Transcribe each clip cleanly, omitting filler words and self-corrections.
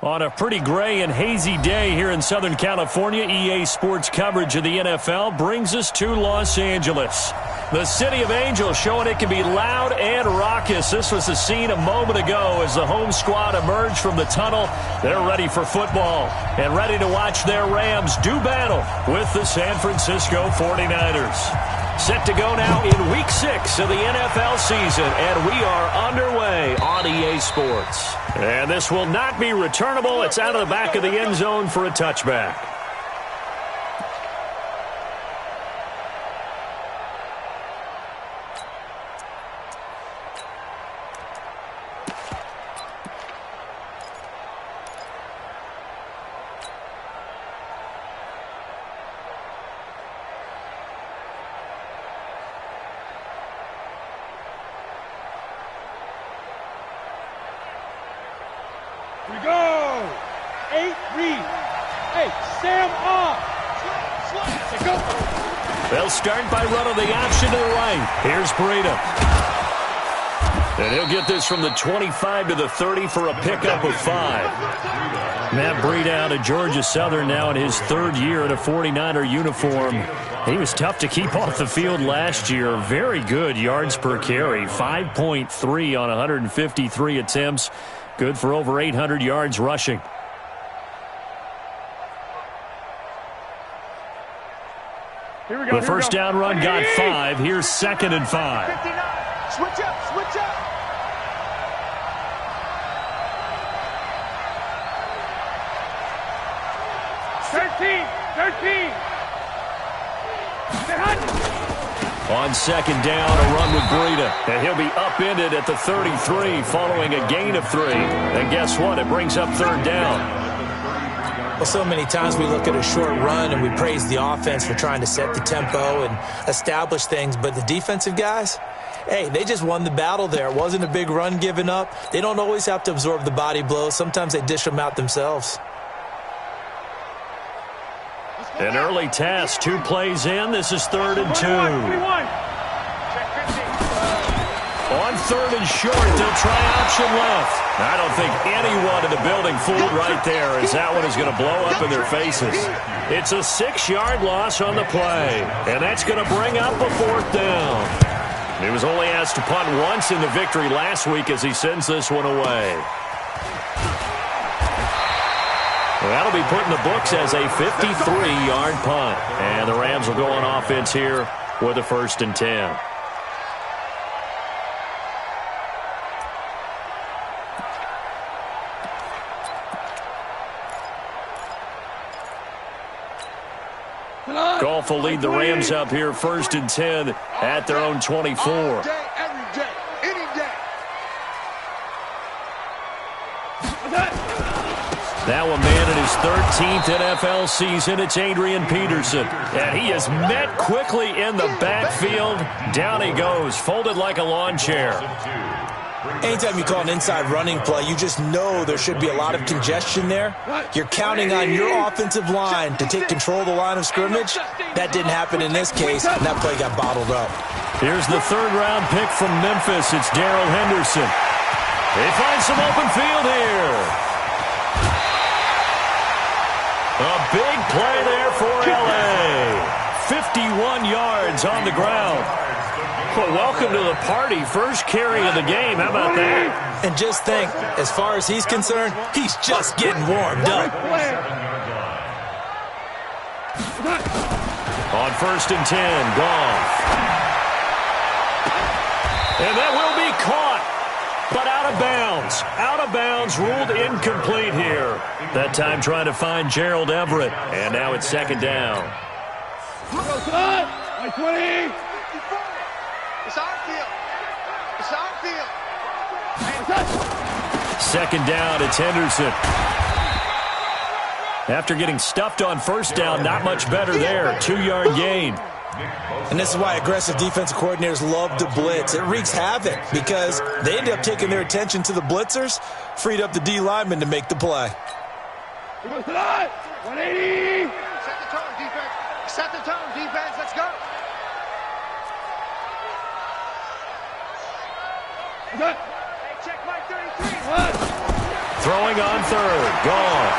On a pretty gray and hazy day here in Southern California, EA Sports coverage of the NFL brings us to Los Angeles. The City of Angels showing it can be loud and raucous. This was the scene a moment ago as the home squad emerged from the tunnel. They're ready for football and ready to watch their Rams do battle with the San Francisco 49ers. Set to go now in Week 6 of the NFL season, and we are underway on EA Sports. And this will not be returnable. It's out of the back of the end zone for a touchback. We go! 8 read. Hey, Sam off. Slide. Go. They'll start by running the option to the right. Here's Breida. And he'll get this from the 25 to the 30 for a pickup of 5. Matt Breida out of Georgia Southern now in his third year in a 49er uniform. He was tough to keep off the field last year. Very good yards per carry. 5.3 on 153 attempts. Good for over 800 yards rushing. The first down run got 5. Here's 2nd and 5. 59. Switch up, switch up. Thirteen. On 2nd down, a run with Breida. And he'll be upended at the 33 following a gain of 3. And guess what? It brings up 3rd down. Well, so many times we look at a short run and we praise the offense for trying to set the tempo and establish things. But the defensive guys, hey, they just won the battle there. It wasn't a big run given up. They don't always have to absorb the body blows. Sometimes they dish them out themselves. An early task, 2 plays in. This is 3rd and 2. On 3rd and short, they'll try option left. I don't think anyone in the building fooled right there, as that one is going to blow up in their faces. It's a 6-yard loss on the play, and that's going to bring up a 4th down. He was only asked to punt once in the victory last week as he sends this one away. That'll be put in the books as a 53-yard punt. And the Rams will go on offense here with a 1st and 10. Goff will lead the Rams up here 1st and 10 at their own 24. Now a man in his 13th NFL season, it's Adrian Peterson. And he is met quickly in the backfield. Down he goes, folded like a lawn chair. Anytime you call an inside running play, you just know there should be a lot of congestion there. You're counting on your offensive line to take control of the line of scrimmage. That didn't happen in this case, and that play got bottled up. Here's the 3rd-round pick from Memphis. It's Darrell Henderson. They find some open field here. A big play there for L.A. 51 yards on the ground. Well, welcome to the party. First carry of the game. How about that? And just think, as far as he's concerned, he's just getting warmed up. On 1st and 10, Goff. And that will be caught. But out of bounds. Out of bounds, ruled incomplete here. That time trying to find Gerald Everett. And now it's 2nd down. It's 20. It's on field. It's on field. 2nd down, it's Henderson. After getting stuffed on 1st down, not much better there. 2-yard gain. And this is why aggressive defensive coordinators love to blitz. It wreaks havoc because they end up taking their attention to the blitzers, freed up the D lineman to make the play. 180. Set the tone, defense. Set the tone, defense. Let's go. Hey, check my 33. Throwing on third. Gone.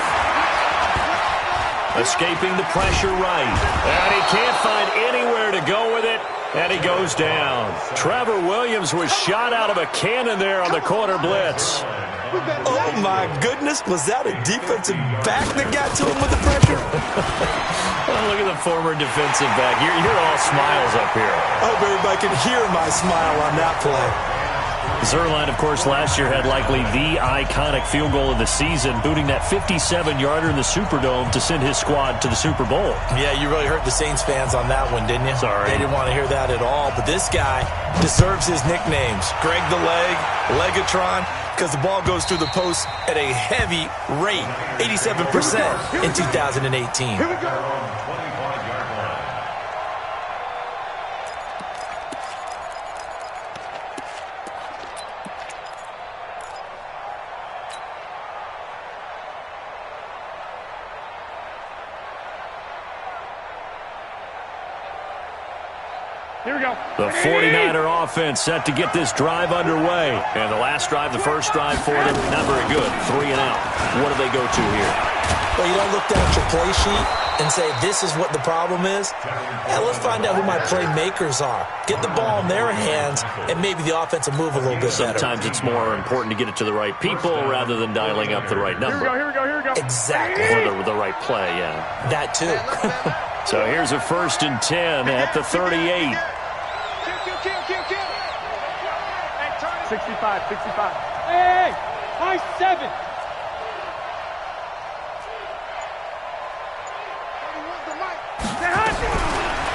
Escaping the pressure right. And he can't find anywhere to go with it. And he goes down. Trevor Williams was shot out of a cannon there on the corner blitz. Oh, my goodness. Was that a defensive back that got to him with the pressure? Oh, look at the former defensive back. You're all smiles up here. I hope everybody can hear my smile on that play. Zuerlein, of course, last year had likely the iconic field goal of the season, booting that 57-yarder in the Superdome to send his squad to the Super Bowl. Yeah, you really hurt the Saints fans on that one, didn't you? Sorry. They didn't want to hear that at all. But this guy deserves his nicknames. Greg the Leg, Legatron, because the ball goes through the post at a heavy rate, 87% in 2018. Here we go. Here we go. The 49er offense set to get this drive underway. And the last drive, the first drive for them, not very good. 3 and out. What do they go to here? Well, you don't look down at your play sheet and say, this is what the problem is. Yeah, let's find out who my playmakers are. Get the ball in their hands, and maybe the offense will move a little bit better. Sometimes it's more important to get it to the right people rather than dialing up the right number. Here we go, here we go. Exactly. Or the right play, yeah. That too. So here's a 1st and 10 at the 38. 65. Hey, high 7.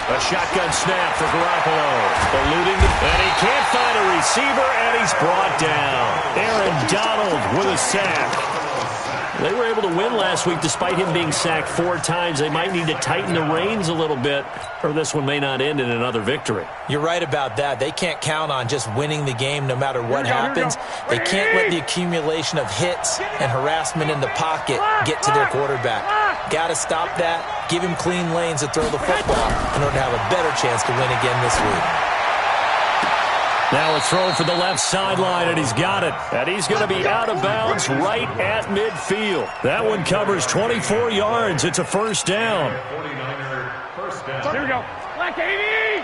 A shotgun snap for Garoppolo. Eluding, and he can't find a receiver, and he's brought down. Aaron Donald with a sack. They were able to win last week despite him being sacked 4 times. They might need to tighten the reins a little bit, or this one may not end in another victory. You're right about that. They can't count on just winning the game no matter what happens. They can't let the accumulation of hits and harassment in the pocket get to their quarterback. Got to stop that. Give him clean lanes to throw the football in order to have a better chance to win again this week. Now a throw for the left sideline, and he's got it. And he's going to be out of bounds right at midfield. That one covers 24 yards. It's a 1st down. Here we go. Black 80.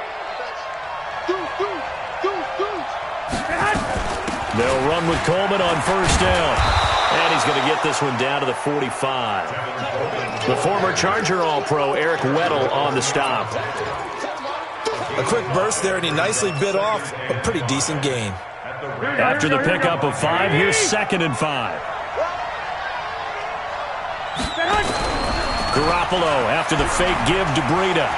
They'll run with Coleman on 1st down. And he's going to get this one down to the 45. The former Charger All-Pro Eric Weddle on the stop. A quick burst there, and he nicely bit off a pretty decent gain. After the pickup of 5, here's 2nd and 5. Garoppolo after the fake give to Breida.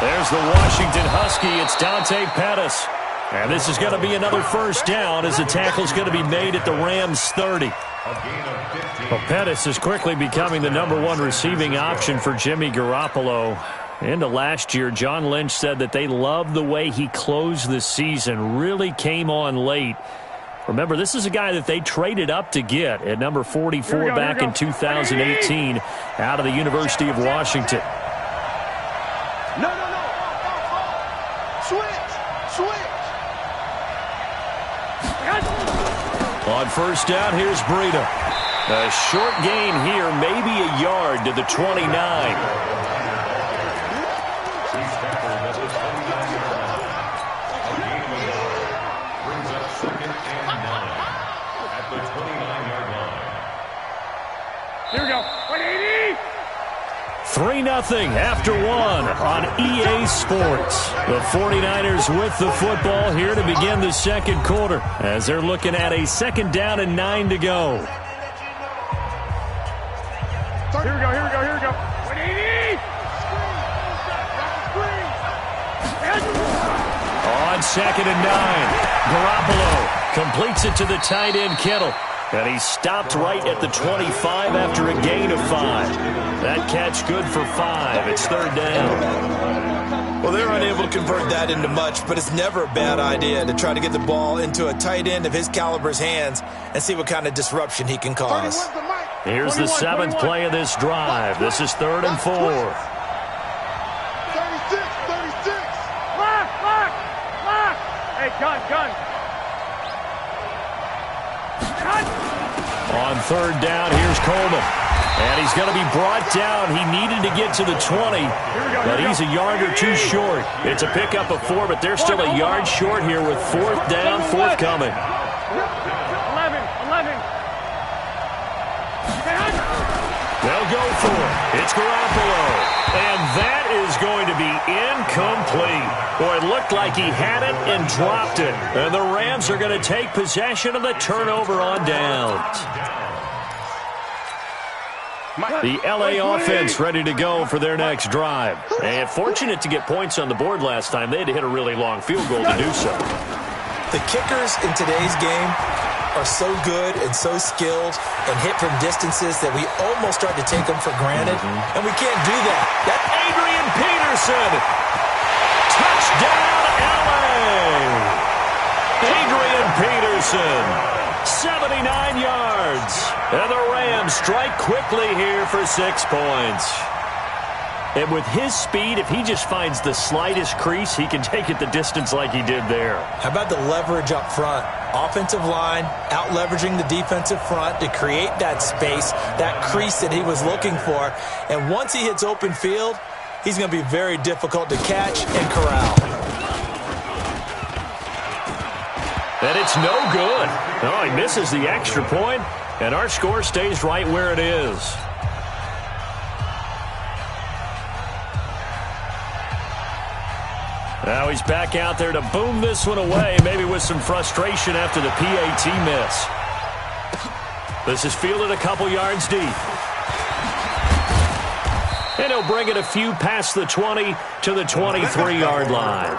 There's the Washington Husky. It's Dante Pettis. And this is going to be another 1st down as the tackle's going to be made at the Rams' 30. Well, Pettis is quickly becoming the #1 receiving option for Jimmy Garoppolo. Into last year, John Lynch said that they loved the way he closed the season, really came on late. Remember, this is a guy that they traded up to get at number 44 back in 2018 out of the University of Washington. No. Switch. On 1st down, here's Breida. A short gain here, maybe a yard to the 29. Here we go. 180. 3-0 after 1 on EA Sports. The 49ers with the football here to begin the 2nd quarter as they're looking at a 2nd down and 9 to go. Here we go. 180. On 2nd and 9, Garoppolo completes it to the tight end Kittle. And he stopped right at the 25 after a gain of 5. That catch good for 5. It's 3rd down. Well, they're unable to convert that into much, but it's never a bad idea to try to get the ball into a tight end of his caliber's hands and see what kind of disruption he can cause. Here's the 7th play of this drive. This is 3rd and 4. 36. Lock. Hey, gun. On third down, here's Coleman. And he's going to be brought down. He needed to get to the 20, but he's a yard or two short. It's a pickup of 4, but they're still a yard short here with fourth down, forthcoming. 11. They'll go for it. It's Garoppolo. And that is going to be incomplete. Boy, it looked like he had it and dropped it. And the Rams are going to take possession of the turnover on downs. The L.A. offense ready to go for their next drive. And fortunate to get points on the board last time. They had to hit a really long field goal to do so. The kickers in today's game are so good and so skilled and hit from distances that we almost start to take them for granted. And we can't do that. That Adrian Peterson. Touchdown, L.A. Adrian Peterson. 79 yards. And the Rams strike quickly here for 6 points. And with his speed, if he just finds the slightest crease, he can take it the distance like he did there. How about the leverage up front? Offensive line out-leveraging the defensive front to create that space, that crease that he was looking for. And once he hits open field, he's going to be very difficult to catch and corral. And it's no good. Oh, he misses the extra point, and our score stays right where it is. Now he's back out there to boom this one away, maybe with some frustration after the PAT miss. This is fielded a couple yards deep. And he'll bring it a few past the 20 to the 23-yard line.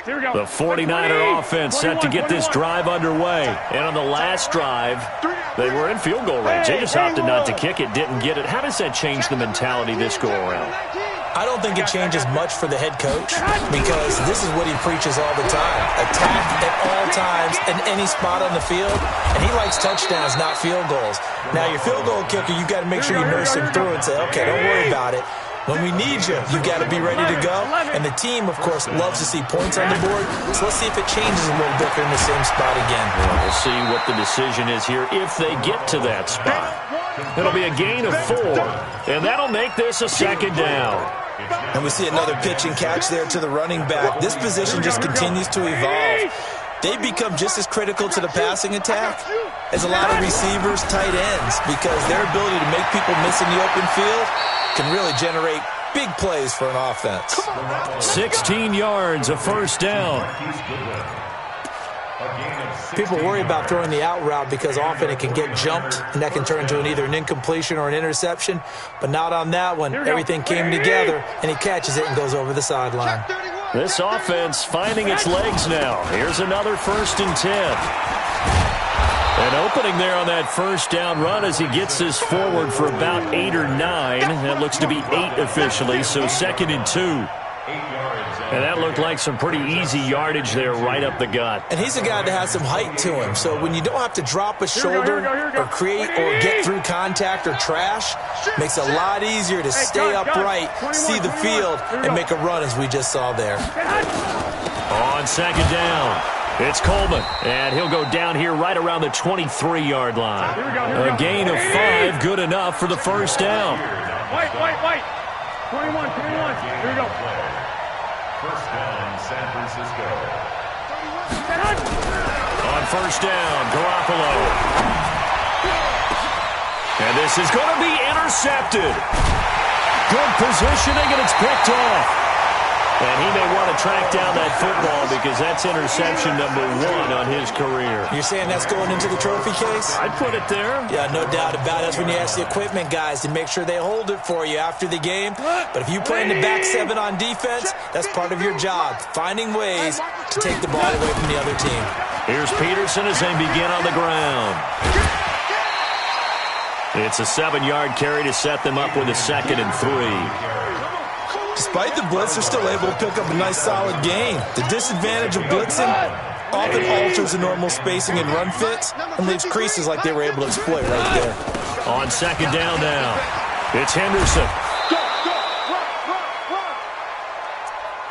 The 49er offense set to get this drive underway. And on the last drive, they were in field goal range. They just opted not to kick it, didn't get it. How does that change the mentality this go-around? I don't think it changes much for the head coach because this is what he preaches all the time. Attack at all times in any spot on the field, and he likes touchdowns, not field goals. Now, your field goal kicker, you got to make sure you nurse him through and say, okay, don't worry about it. When we need you, you got to be ready to go. And the team, of course, loves to see points on the board. So let's see if it changes a little bit. They're in the same spot again. Well, we'll see what the decision is here if they get to that spot. It'll be a gain of 4, and that'll make this a second down. And we see another pitch and catch there to the running back. This position just continues to evolve. They become just as critical to the passing attack as a lot of receivers, tight ends, because their ability to make people miss in the open field can really generate big plays for an offense. 16 yards, a first down. People worry about throwing the out route because often it can get jumped, and that can turn into either an incompletion or an interception. But not on that one. Everything came together, and he catches it and goes over the sideline. This offense finding its legs now. Here's another 1st and 10. An opening there on that first down run as he gets this forward for about 8 or 9. That looks to be 8 officially, so 2nd and 2. And that looked like some pretty easy yardage there right up the gut. And he's a guy that has some height to him, so when you don't have to drop a shoulder or create or get through contact or trash, makes it a lot easier to stay upright, see the field, and make a run as we just saw there. On second down, it's Coleman, and he'll go down here right around the 23-yard line. A gain of 5, good enough for the first down. White. 21. Here we go. First down, San Francisco. On first down, Garoppolo. And this is going to be intercepted. Good positioning, and it's picked off. And he may want to track down that football because that's interception number 1 on his career. You're saying that's going into the trophy case? I'd put it there. Yeah, no doubt about it. That's when you ask the equipment guys to make sure they hold it for you after the game. But if you play in the back 7 on defense, that's part of your job, finding ways to take the ball away from the other team. Here's Peterson as they begin on the ground. It's a 7-yard carry to set them up with a 2nd and 3. Despite the blitz, they're still able to pick up a nice solid gain. The disadvantage of blitzing often alters the normal spacing and run fits and leaves creases like they were able to exploit right there. On second down now, it's Henderson.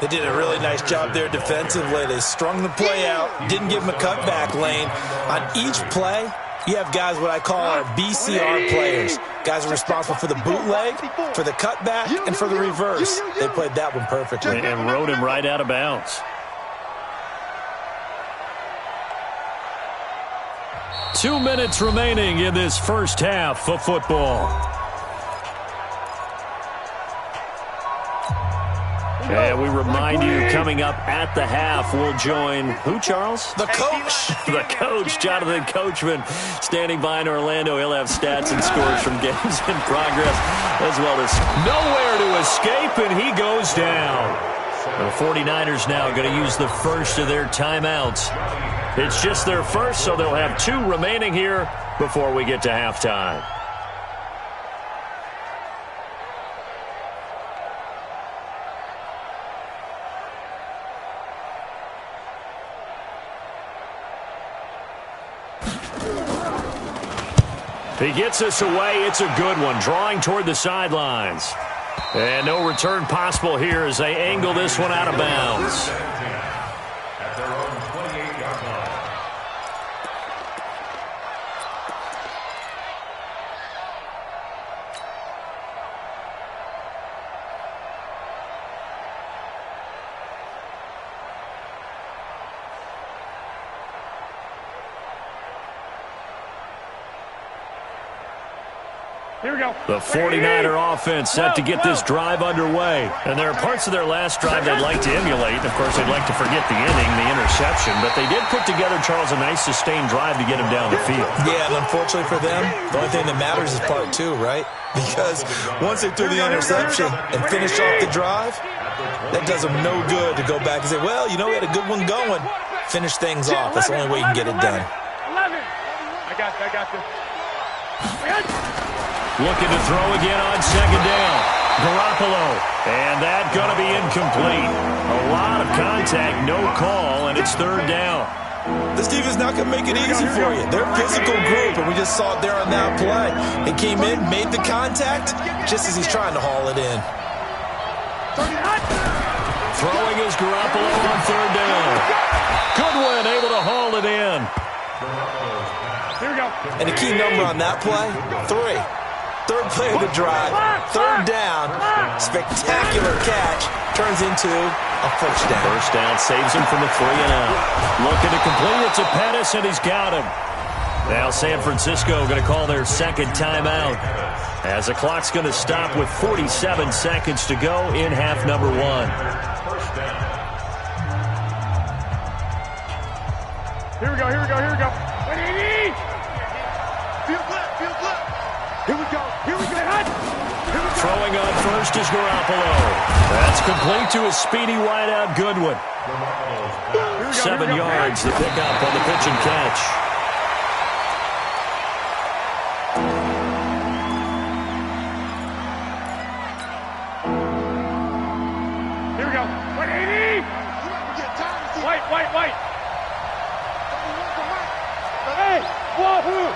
They did a really nice job there defensively. They strung the play out, didn't give him a cutback lane. On each play, you have guys what I call our BCR players. Guys are responsible for the bootleg, for the cutback, and for the reverse. They played that one perfectly. And rode him right out of bounds. 2 minutes remaining in this first half of football. And we remind you, coming up at the half, we'll join who, Charles? The coach. The coach, Jonathan Coachman, standing by in Orlando. He'll have stats and scores from games in progress, as well as nowhere to escape, and he goes down. The 49ers now going to use the first of their timeouts. It's just their first, so they'll have 2 remaining here before we get to halftime. He gets us away. It's a good one, drawing toward the sidelines. And no return possible here as they angle this one out of bounds. At their own 28-yard line. Here we go. The 49er offense set to get this drive underway. And there are parts of their last drive they'd like to emulate. Of course, they'd like to forget the inning, the interception. But they did put together, Charles, a nice sustained drive to get him down the field. Yeah, and unfortunately for them, the only thing that matters is part 2, right? Because once they threw the interception and finished off the drive, that does them no good to go back and say, well, you know, we had a good one going. Finish things off. That's the only way you can get it done. 11. I got this. Looking to throw again on second down. Garoppolo. And that going to be incomplete. A lot of contact, no call, and it's third down. This defense not going to make it easy for you. They're a physical group, and we just saw it there on that play. He came in, made the contact, just as he's trying to haul it in. Throwing is Garoppolo on third down. Goodwin able to haul it in. Here we go. And the key number on that play, 3. Third play of the drive, third down, spectacular catch, turns into a first down. First down saves him from a 3-and-out. Looking to complete it to Pettis, and he's got him. Now San Francisco going to call their second timeout as the clock's going to stop with 47 seconds to go in half number 1. Here we go. Throwing on first is Garoppolo. That's complete to a speedy wideout Goodwin. 7 yards to pick up on the pitch and catch. Here we go. 180. White. Hey, wahoo!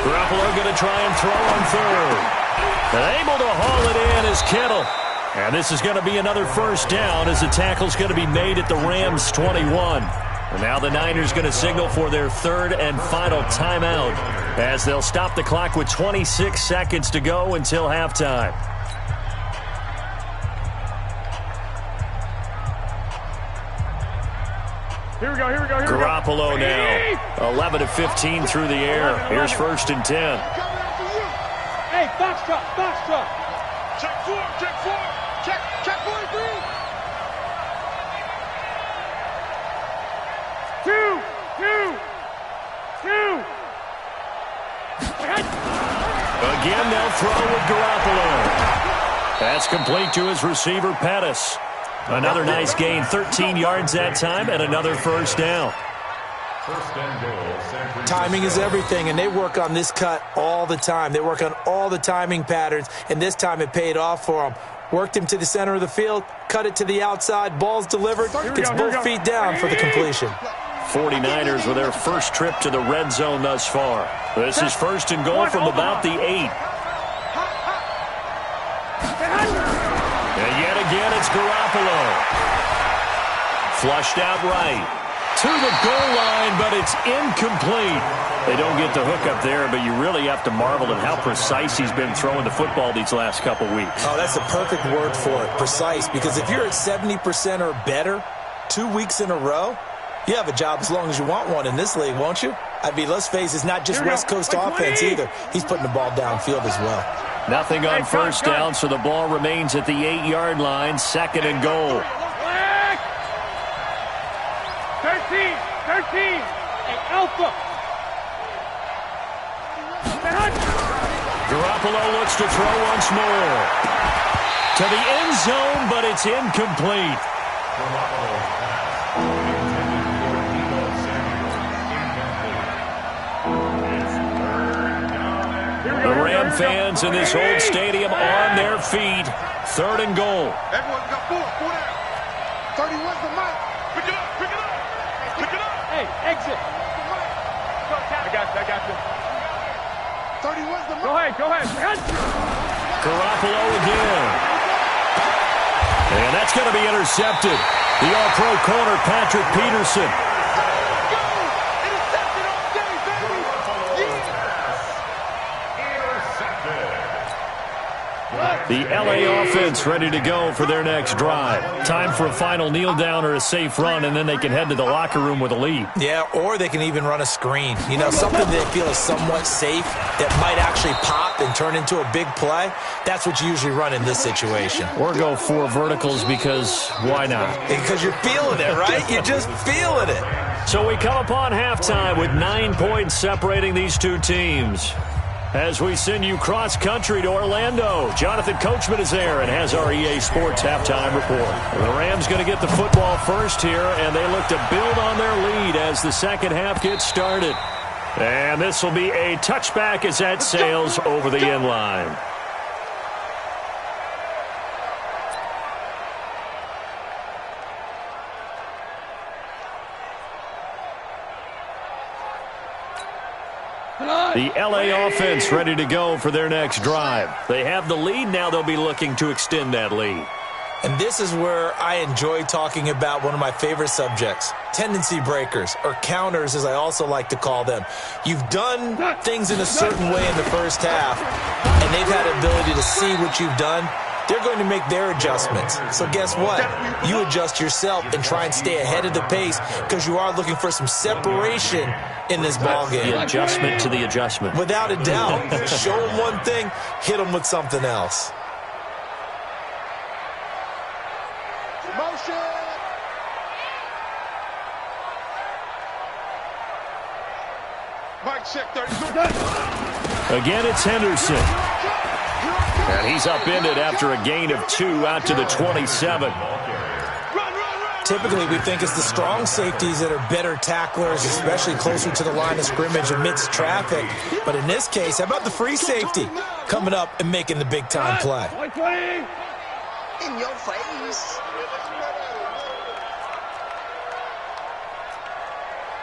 Garoppolo going to try and throw on third. And able to haul it in is Kittle. And this is going to be another first down as the tackle's going to be made at the Rams' 21. And now the Niners going to signal for their third and final timeout as they'll stop the clock with 26 seconds to go until halftime. Here we go. Garoppolo now, 11 of 15 through the air. Here's first and 10. Hey, box truck. Check 4. Check 43. 2. Again, they'll throw with Garoppolo. That's complete to his receiver, Pettis. Another nice gain, 13 yards that time, and another first down. First and goal, San Francisco. Timing is everything, and they work on this cut all the time. They work on all the timing patterns, and this time it paid off for them. Worked him to the center of the field, cut it to the outside, ball's delivered, gets both feet down for the completion. 49ers with their first trip to the red zone thus far. This is first and goal from about the 8. And yet again, it's Garoppolo. Flushed out right. To the goal line, but it's incomplete. They don't get the hook up there, but you really have to marvel at how precise he's been throwing the football these last couple weeks. Oh, that's the perfect word for it, precise. Because if you're at 70% or better 2 weeks in a row, you have a job as long as you want one in this league, won't you? I mean, let's face it, it's not just West Coast offense either. He's putting the ball downfield as well. Nothing on first down, so the ball remains at the 8-yard line, second and goal. 13, hey, Alpha. Garoppolo looks to throw once more. To the end zone, but it's incomplete. Garoppolo's pass intended for Deebo Samuel. Incomplete. It's third down and The Ram fans in this old stadium on their feet. Third and goal. Everyone's got four down. 31's the mic. Pick it up. Hey, exit. I got you. 31's the mic. Go ahead. Garoppolo again. And that's going to be intercepted. The all-pro corner, Patrick Peterson. Intercepted all day, baby. The LA offense ready to go for their next drive. Time for a final kneel down or a safe run, and then they can head to the locker room with a lead. Yeah, or they can even run a screen. You know, something they feel is somewhat safe that might actually pop and turn into a big play. That's what you usually run in this situation. Or go 4 verticals because why not? Because you're feeling it, right? You're just feeling it. So we come upon halftime with 9 points separating these two teams. As we send you cross-country to Orlando, Jonathan Coachman is there and has our EA Sports halftime report. The Rams going to get the football first here, and they look to build on their lead as the second half gets started. And this will be a touchback as that sails over the end line. The LA offense ready to go for their next drive. They have the lead now. They'll be looking to extend that lead. And this is where I enjoy talking about one of my favorite subjects, tendency breakers, or counters as I also like to call them. You've done things in a certain way in the first half, and they've had the ability to see what you've done. They're going to make their adjustments. So guess what? You adjust yourself and try and stay ahead of the pace because you are looking for some separation in this ballgame. The adjustment to the adjustment. Without a doubt. Show them one thing, hit them with something else. Motion. Mike check 32. Again, it's Henderson. And he's upended after a gain of 2 out to the 27. Typically, we think it's the strong safeties that are better tacklers, especially closer to the line of scrimmage amidst traffic. But in this case, how about the free safety coming up and making the big-time play? In your face.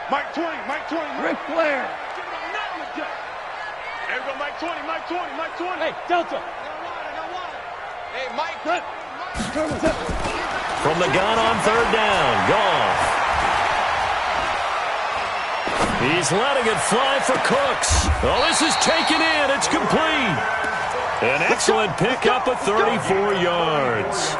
Mike 20. Ric Flair. Everybody, Mike 20. Hey, Delta. Hey, Mike. From the gun on third down, Goff. He's letting it fly for Cooks. Oh, this is taken in. It's complete. An excellent pickup of 34 yards.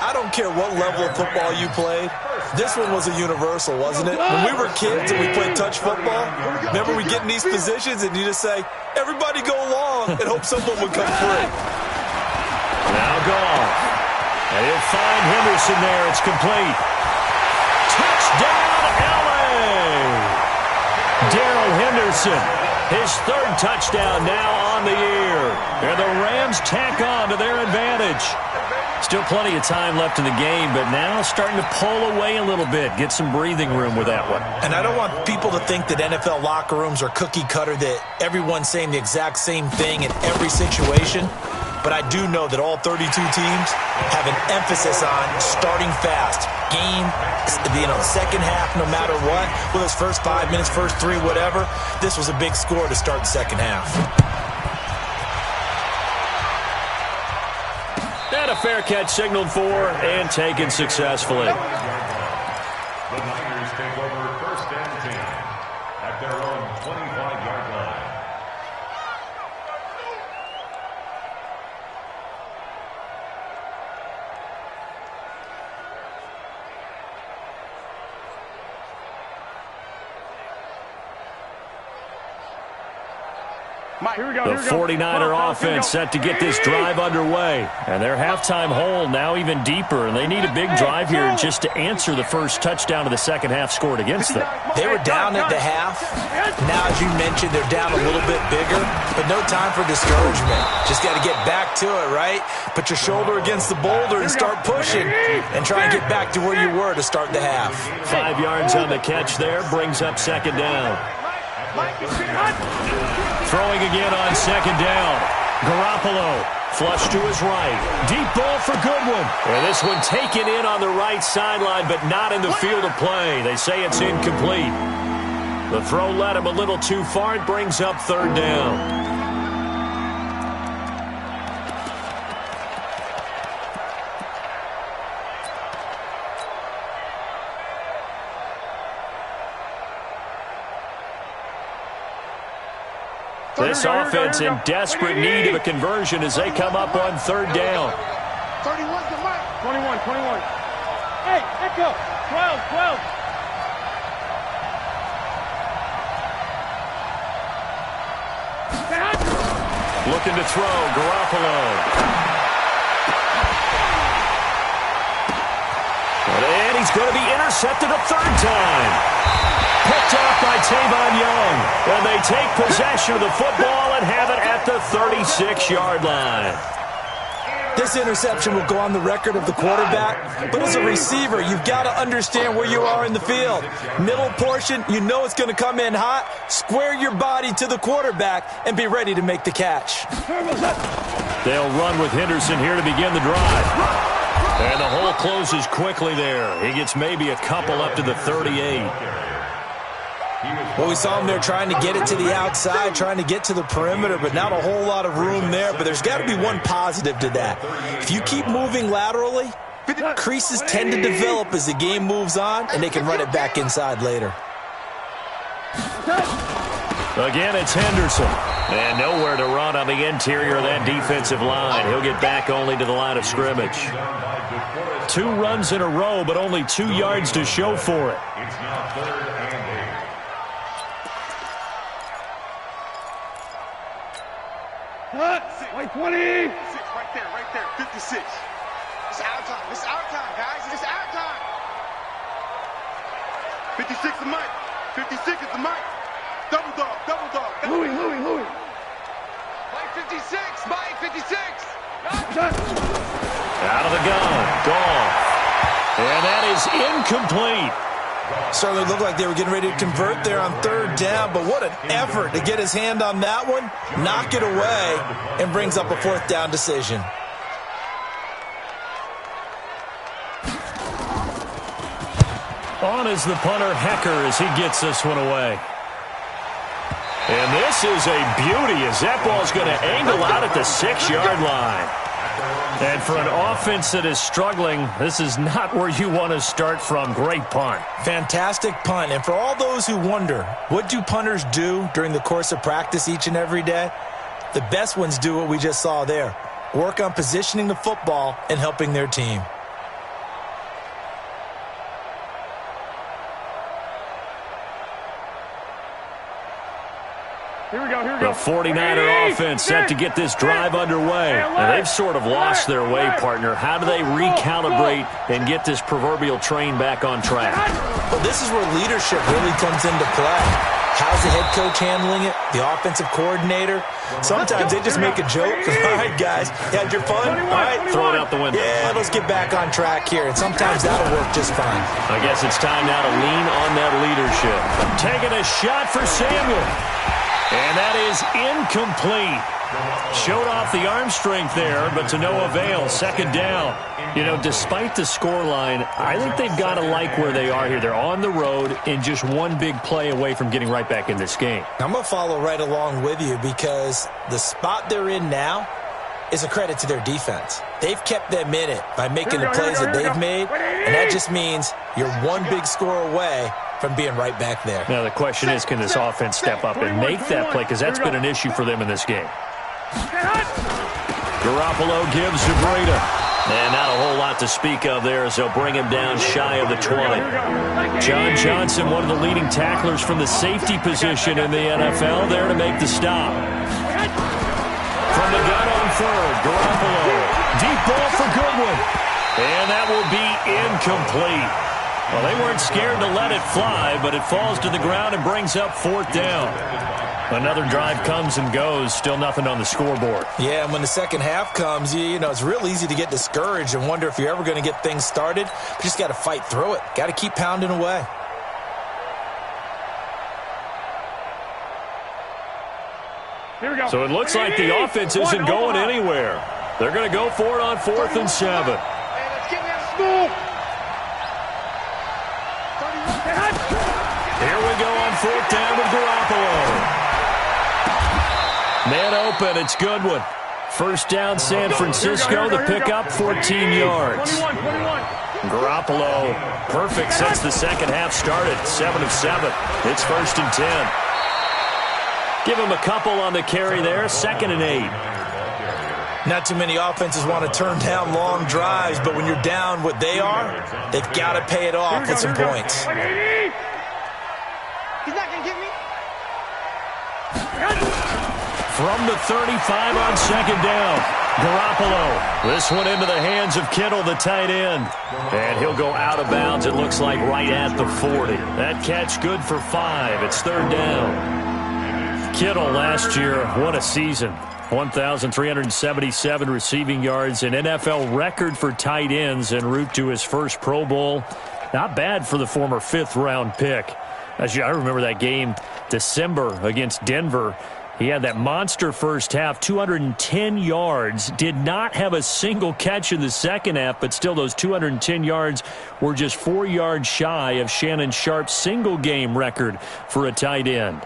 I don't care what level of football you played. This one was a universal, wasn't it? When we were kids and we played touch football, remember we get in these positions and you just say, everybody go along and hope someone would come through. Now Goff. And he'll find Henderson there. It's complete. Touchdown, L.A. Darrell Henderson, his 3rd touchdown now on the year. And the Rams tack on to their advantage. Still plenty of time left in the game, but now starting to pull away a little bit. Get some breathing room with that one. And I don't want people to think that NFL locker rooms are cookie cutter, that everyone's saying the exact same thing in every situation. But I do know that all 32 teams have an emphasis on starting fast. Game, second half, no matter what. Whether it's first 5 minutes, first 3, whatever. This was a big score to start the second half. And a fair catch signaled for and taken successfully. The Niners take over first and 10 at their own 25-yard line. The 49er offense set to get this drive underway. And their halftime hole now even deeper. And they need a big drive here just to answer the first touchdown of the second half scored against them. They were down at the half. Now, as you mentioned, they're down a little bit bigger. But no time for discouragement. Just got to get back to it, right? Put your shoulder against the boulder and start pushing. And try and get back to where you were to start the half. 5 yards on the catch there. Brings up second down. Throwing again on second down. Garoppolo, flush to his right. Deep ball for Goodwin. And this one taken in on the right sideline, but not in the field of play. They say it's incomplete. The throw led him a little too far. It brings up third down. This offense in desperate need of a conversion as they come up on third down. 31's the mic. 21. Hey, echo. 12. Looking to throw, Garoppolo. And he's going to be intercepted a third time. Picked off by Tavon Young. And they take possession of the football and have it at the 36-yard line. This interception will go on the record of the quarterback, but as a receiver, you've got to understand where you are in the field. Middle portion, you know it's going to come in hot. Square your body to the quarterback and be ready to make the catch. They'll run with Henderson here to begin the drive. And the hole closes quickly there. He gets maybe a couple up to the 38. Well, we saw him there trying to get it to the outside, trying to get to the perimeter, but not a whole lot of room there. But there's got to be one positive to that. If you keep moving laterally, creases tend to develop as the game moves on, and they can run it back inside later. Again, it's Henderson. And nowhere to run on the interior of that defensive line. He'll get back only to the line of scrimmage. 2 runs in a row, but only 2 yards to show for it. It's now third and 8. Like 20. Right there. 56. It's our time, guys. It's our time. 56 the mic. 56 is the mic. Double dog. Louis. Mike 56. Mike 56. Out of the gun. Goff. And that is incomplete. Certainly looked like they were getting ready to convert there on third down, but what an effort to get his hand on that one, knock it away, and brings up a fourth down decision. On is the punter, Hecker, as he gets this one away. And this is a beauty as that ball's going to angle out at the 6-yard line. And for an offense that is struggling, this is not where you want to start from. Great punt. Fantastic punt. And for all those who wonder, what do punters do during the course of practice each and every day? The best ones do what we just saw there. Work on positioning the football and helping their team. Here we go. The 49er offense set to get this drive underway. And they've sort of lost their way, partner. How do they recalibrate and get this proverbial train back on track? Well, this is where leadership really comes into play. How's the head coach handling it? The offensive coordinator? Sometimes they just make a joke. All right, guys, you had your fun? All right, throw it out the window. Yeah, let's get back on track here, and sometimes that'll work just fine. I guess it's time now to lean on that leadership. Taking a shot for Samuel. And that is incomplete. Showed off the arm strength there, but to no avail. Second down. You know, despite the scoreline, I think they've got to like where they are here. They're on the road and just one big play away from getting right back in this game. I'm going to follow right along with you because the spot they're in now is a credit to their defense. They've kept them in it by making the plays that they've made, and that just means you're one big score away from being right back there. Now, the question is, can this offense step up and make that play? Because that's been an issue for them in this game. Garoppolo gives to Breida. And not a whole lot to speak of there as they'll bring him down shy of the 20. John Johnson, one of the leading tacklers from the safety position in the NFL, there to make the stop. From the gun on third, Garoppolo. Deep ball for Goodwin. And that will be incomplete. Well, they weren't scared to let it fly, but it falls to the ground and brings up fourth down. Another drive comes and goes, still nothing on the scoreboard. Yeah, and when the second half comes, you know, it's real easy to get discouraged and wonder if you're ever going to get things started. You just got to fight through it. Got to keep pounding away. Here we go. So it looks like the offense isn't going anywhere. They're going to go for it on 4th and 7. Hey, let's get that school. Here we go on 4th down with Garoppolo. Man open, it's Goodwin. First down, San Francisco. The pickup, 14 yards. 21. Garoppolo, perfect since the second half started. 7 of 7. It's 1st and 10. Give him a couple on the carry there. 2nd and 8. Not too many offenses want to turn down long drives, but when you're down what they are, they've got to pay it off with some points. He's not going to get me. From the 35 on 2nd down, Garoppolo. This one into the hands of Kittle, the tight end. And he'll go out of bounds, it looks like, right at the 40. That catch good for 5. It's 3rd down. Kittle last year, what a season. 1,377 receiving yards, an NFL record for tight ends en route to his first Pro Bowl. Not bad for the former 5th-round pick. I remember that game, December, against Denver. He had that monster first half, 210 yards, did not have a single catch in the second half, but still those 210 yards were just 4 yards shy of Shannon Sharp's single-game record for a tight end.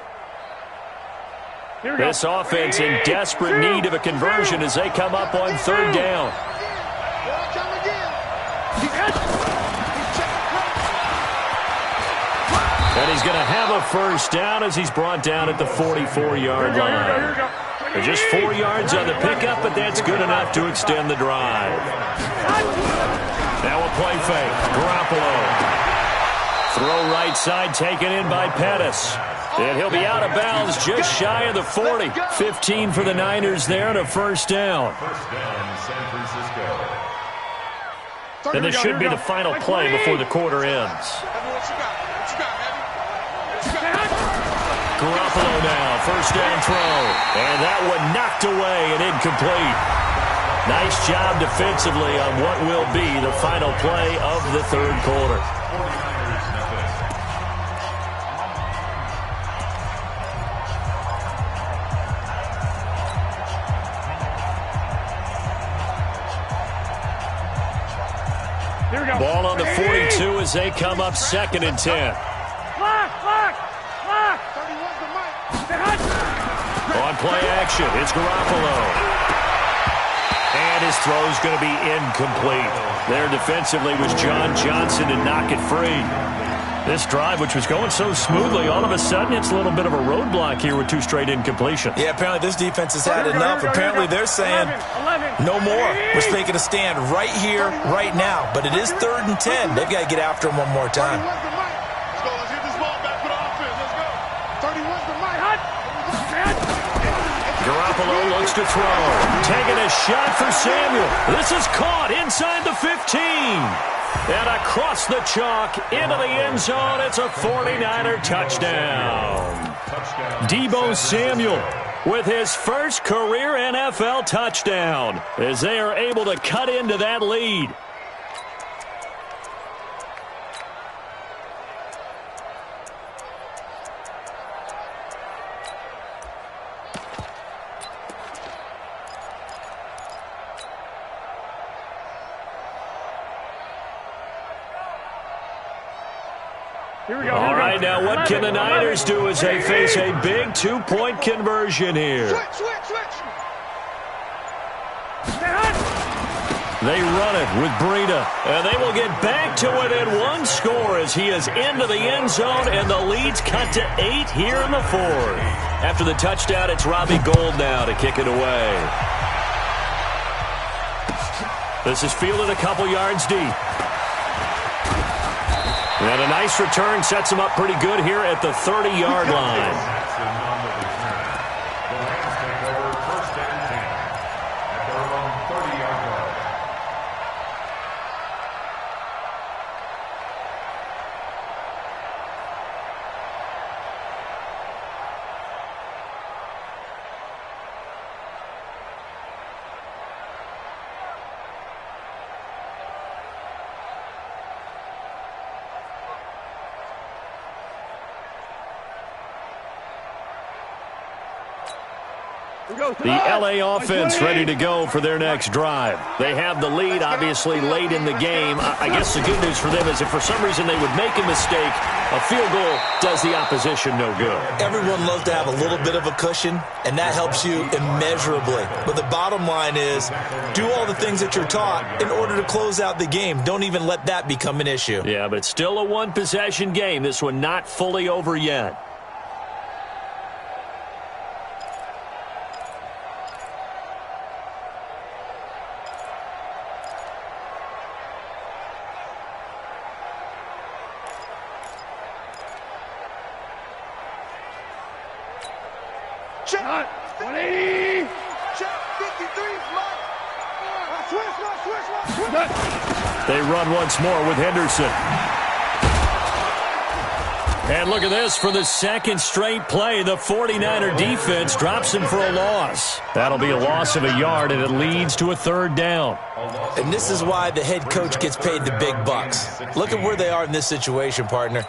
This offense in desperate need of a conversion as they come up on 3rd down. And he's going to have a first down as he's brought down at the 44-yard line. Just 4 yards on the pickup, but that's good enough to extend the drive. Now a play fake. Garoppolo. Throw right side taken in by Pettis. And he'll be out of bounds just shy of the 40. 15 for the Niners there and a first down. First down, San Francisco. And this should be the final play before the quarter ends. Garoppolo now, first down throw. And that one knocked away and incomplete. Nice job defensively on what will be the final play of the 3rd quarter. Ball on the 42 as they come up 2nd and 10. On play action, it's Garoppolo. And his throw's going to be incomplete. There defensively was John Johnson to knock it free. This drive, which was going so smoothly, all of a sudden it's a little bit of a roadblock here with 2 straight incompletions. Yeah, apparently this defense has had enough. Apparently they're saying no more. We're making a stand right here, right now. But it is 3rd and 10. They've got to get after him one more time. Let's go. Let's get this ball back for the offense. Let's go. 31's the mic. Garoppolo looks to throw. Taking a shot for Samuel. This is caught inside the 15. And across the chalk into the end zone. It's a 49er touchdown. Deebo Samuel with his first career NFL touchdown as they are able to cut into that lead. All right, now what can the Niners do as they face a big two-point conversion here? They run it with Breida, and they will get back to within one score as he is into the end zone, and the lead's cut to 8 here in the fourth. After the touchdown, it's Robbie Gould now to kick it away. This is fielded a couple yards deep. And a nice return sets him up pretty good here at the 30-yard line. The LA offense ready to go for their next drive. They have the lead, obviously, late in the game. I guess the good news for them is if for some reason they would make a mistake, a field goal does the opposition no good. Everyone loves to have a little bit of a cushion, and that helps you immeasurably. But the bottom line is, do all the things that you're taught in order to close out the game. Don't even let that become an issue. Yeah, but still a one-possession game. This one not fully over yet. Check. 180. Check. 53. Switch. They run once more with Henderson. And look at this. For the second straight play, the 49er defense drops him for a loss. That'll be a loss of a yard, and it leads to a third down. And this is why the head coach gets paid the big bucks. Look at where they are in this situation, partner.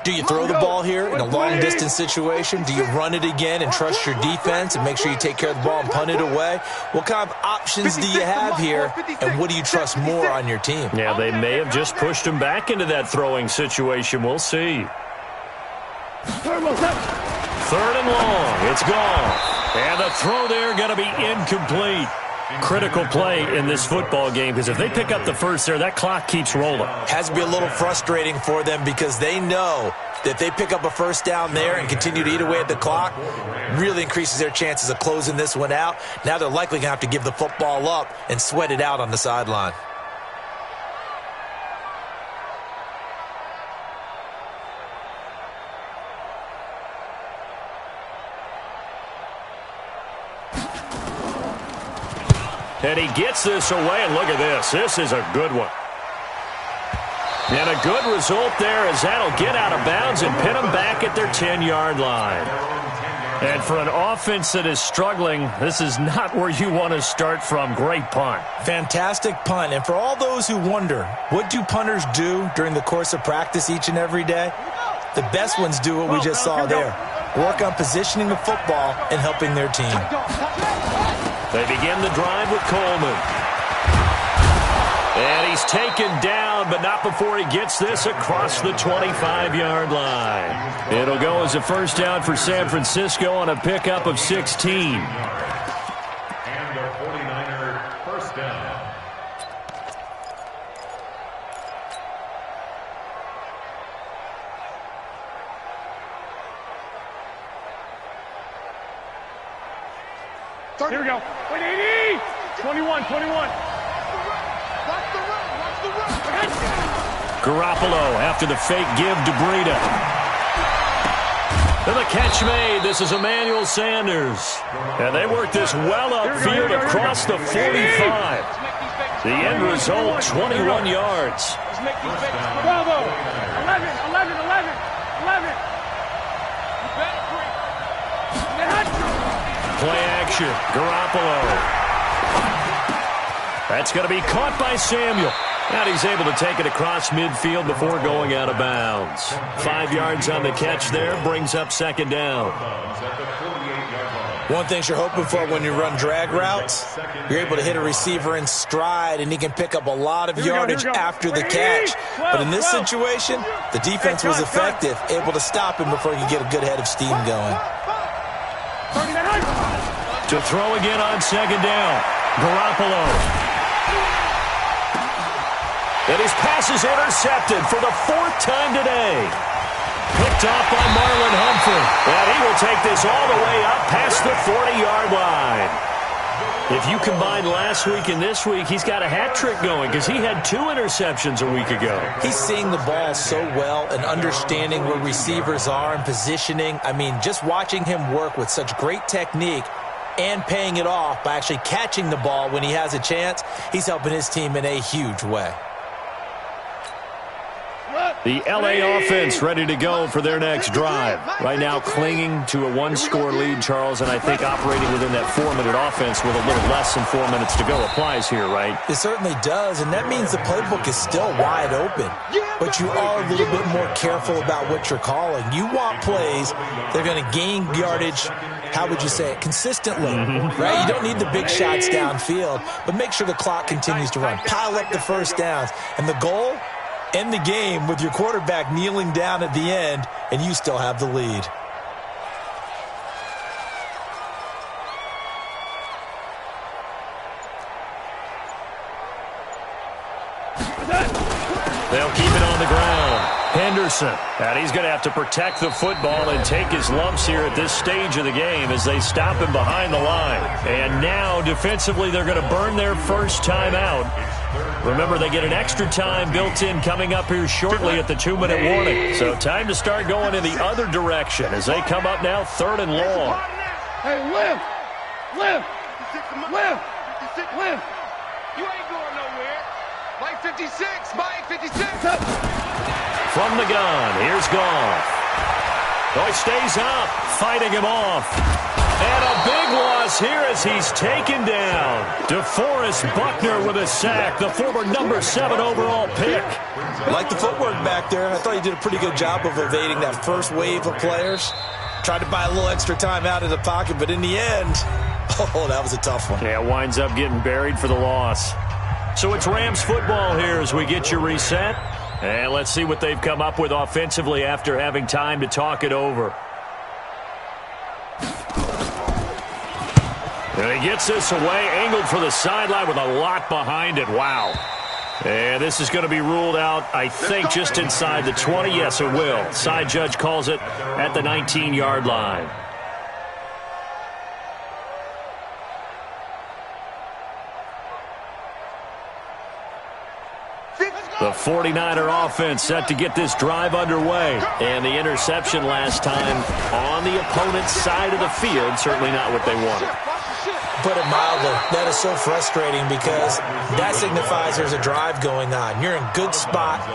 Do you throw the ball here in a long-distance situation? Do you run it again and trust your defense and make sure you take care of the ball and punt it away? What kind of options do you have here, and what do you trust more on your team? Yeah, they may have just pushed him back into that throwing situation. We'll see. Third and long. It's gone. And the throw there going to be incomplete. Critical play in this football game because if they pick up the first there, that clock keeps rolling. Has to be a little frustrating for them because they know that they pick up a first down there and continue to eat away at the clock, really increases their chances of closing this one out. Now they're likely going to have to give the football up and sweat it out on the sideline. And he gets this away, and look at this. This is a good one. And a good result there as that'll get out of bounds and pin them back at their 10-yard line. And for an offense that is struggling, this is not where you want to start from. Great punt. Fantastic punt. And for all those who wonder, what do punters do during the course of practice each and every day? The best ones do what we just saw there. Work on positioning the football and helping their team. They begin the drive with Coleman. And he's taken down, but not before he gets this across the 25-yard line. It'll go as a first down for San Francisco on a pickup of 16. And the 49er first down. Here we go. 180. 21. Watch the run. Garoppolo after the fake give to Breida. And the catch made. This is Emmanuel Sanders. And they work this well upfield across the 45. The end result, 21 yards. Bravo. 11. You better bring Play action. Garoppolo. That's going to be caught by Samuel. And he's able to take it across midfield before going out of bounds. 5 yards on the catch there. Brings up second down. One thing you're hoping for when you run drag routes, you're able to hit a receiver in stride, and he can pick up a lot of yardage after the catch. But in this situation, the defense was effective, able to stop him before he could get a good head of steam going. To throw again on second down. Garoppolo. And his pass is intercepted for the 4th time today. Picked off by Marlon Humphrey. And he will take this all the way up past the 40-yard line. If you combine last week and this week, he's got a hat trick going because he had 2 interceptions a week ago. He's seeing the ball so well and understanding where receivers are and positioning. I mean, just watching him work with such great technique and paying it off by actually catching the ball when he has a chance, he's helping his team in a huge way. The LA offense ready to go for their next drive. Right now clinging to a 1-score lead, Charles, and I think operating within that 4-minute offense with a little less than 4 minutes to go applies here, right? It certainly does, and that means the playbook is still wide open. But you are a little bit more careful about what you're calling. You want plays that are going to gain yardage, how would you say it, consistently, right? You don't need the big shots downfield, but make sure the clock continues to run. Pile up the first downs, and the goal, end the game with your quarterback kneeling down at the end, and you still have the lead. They'll keep it on the ground. Henderson. And he's going to have to protect the football and take his lumps here at this stage of the game as they stop him behind the line. And now, defensively, they're going to burn their first time out. Remember, they get an extra time built in coming up here shortly at the 2-minute warning. So time to start going in the other direction as they come up now 3rd and long. Hey, lift! You ain't going nowhere. Mike 56, Mike 56. From the gun, here's Goff. Oh, he stays up, fighting him off. And a big loss here as he's taken down. DeForest Buckner with a sack, the former number 7 overall pick. I like the footwork back there. I thought he did a pretty good job of evading that first wave of players. Tried to buy a little extra time out of the pocket, but in the end, oh, that was a tough one. Yeah, winds up getting buried for the loss. So it's Rams football here as we get you reset. And let's see what they've come up with offensively after having time to talk it over. And he gets this away, angled for the sideline with a lot behind it. Wow. And this is going to be ruled out, I think, just inside the 20. Yes, it will. Side judge calls it at the 19-yard line. The 49er offense set to get this drive underway. And the interception last time on the opponent's side of the field, certainly not what they wanted. Put it mildly, that is so frustrating because that signifies there's a drive going on. You're in good spot,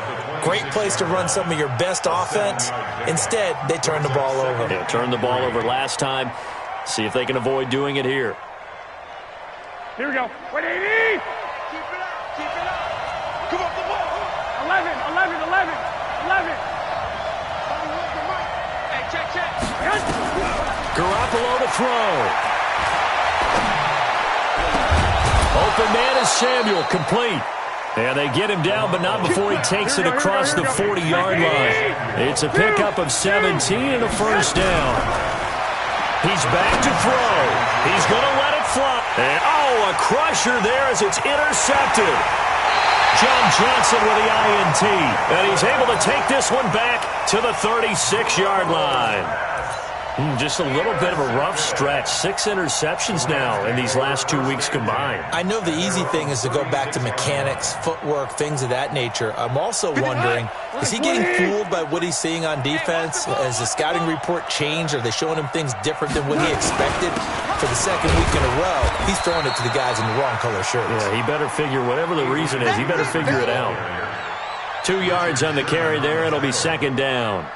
great place to run some of your best offense. Instead, they turn the ball over. Yeah, turned the ball over last time. See if they can avoid doing it here. Here we go. 180. Keep it up. Come on, come on. 11. Hey, check. Garoppolo to throw. Open man is Samuel, complete. And they get him down, but not before he takes it across the 40-yard line. It's a pickup of 17 and a first down. He's back to throw. He's going to let it fly. And, a crusher there as it's intercepted. John Johnson with the INT. And he's able to take this one back to the 36-yard line. Just a little bit of a rough stretch. 6 interceptions now in these last 2 weeks combined. I know the easy thing is to go back to mechanics, footwork, things of that nature. I'm also wondering, is he getting fooled by what he's seeing on defense? Has the scouting report changed? Are they showing him things different than what he expected? For the second week in a row, he's throwing it to the guys in the wrong color shirts. Yeah, he better figure, whatever the reason is, he better figure it out. 2 yards on the carry there. It'll be second down.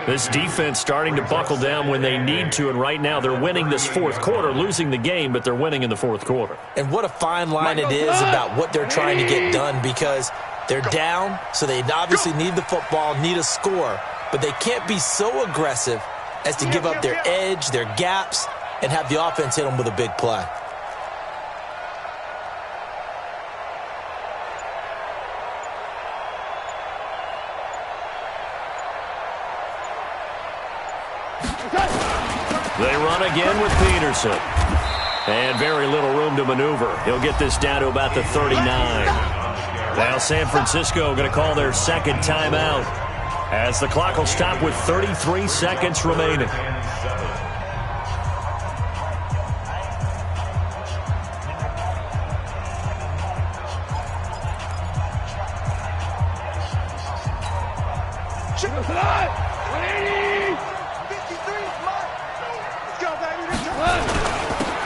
This defense starting to buckle down when they need to, and right now they're winning this fourth quarter, losing the game, but they're winning in the fourth quarter. And what a fine line it is about what they're trying to get done, because they're down, so they obviously need the football, need a score, but they can't be so aggressive as to give up their edge, their gaps, and have the offense hit them with a big play. They run again with Peterson. And very little room to maneuver. He'll get this down to about the 39. Now San Francisco going to call their second timeout, as the clock will stop with 33 seconds remaining.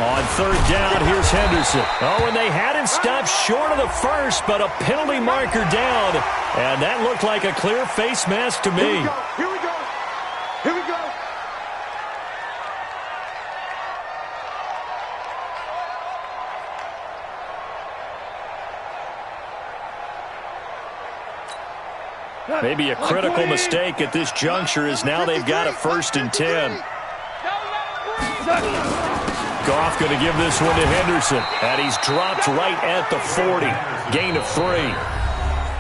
On third down, here's Henderson. Oh, and they had him stopped short of the first, but a penalty marker down. And that looked like a clear face mask to me. Here we go. Here we go. Here we go. Maybe a critical mistake at this juncture, as now they've got a 1st and 10. Goff going to give this one to Henderson, and he's dropped right at the 40. Gain of 3.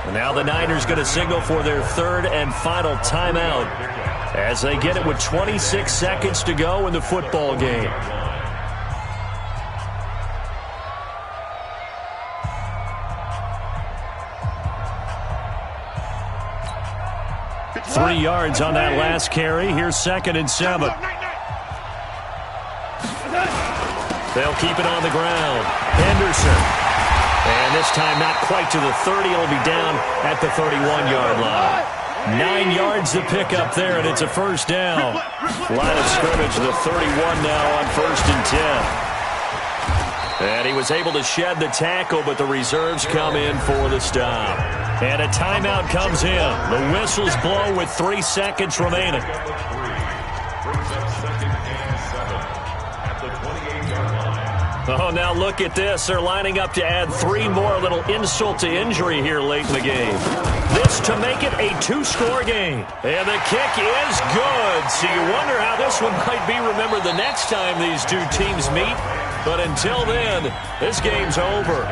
And now the Niners going to signal for their third and final timeout, as they get it with 26 seconds to go in the football game. Three yards on that last carry. Here's 2nd and 7. They'll keep it on the ground. Henderson. And this time not quite to the 30. It'll be down at the 31-yard line. 9 yards to pick up there, and it's a first down. Line of scrimmage, the 31 now on 1st and 10. And he was able to shed the tackle, but the reserves come in for the stop. And a timeout comes in. The whistles blow with 3 seconds remaining. Oh, now look at this. They're lining up to add 3 more, a little insult to injury here late in the game. This to make it a 2-score game. And the kick is good. So you wonder how this one might be remembered the next time these two teams meet. But until then, this game's over.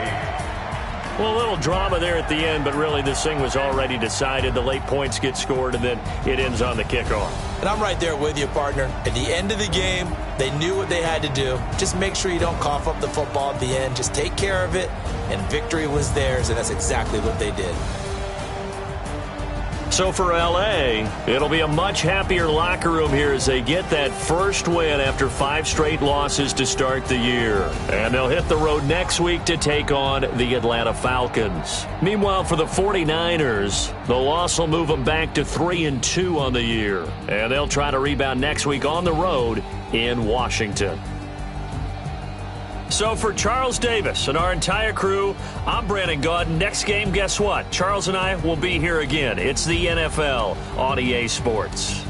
Well, a little drama there at the end, but really this thing was already decided. The late points get scored, and then it ends on the kickoff. And I'm right there with you, partner. At the end of the game, they knew what they had to do. Just make sure you don't cough up the football at the end. Just take care of it, and victory was theirs, and that's exactly what they did. So for L.A., it'll be a much happier locker room here as they get that first win after 5 straight losses to start the year. And they'll hit the road next week to take on the Atlanta Falcons. Meanwhile, for the 49ers, the loss will move them back to 3-2 on the year. And they'll try to rebound next week on the road in Washington. So for Charles Davis and our entire crew, I'm Brandon Gaudin. Next game, guess what? Charles and I will be here again. It's the NFL on EA Sports.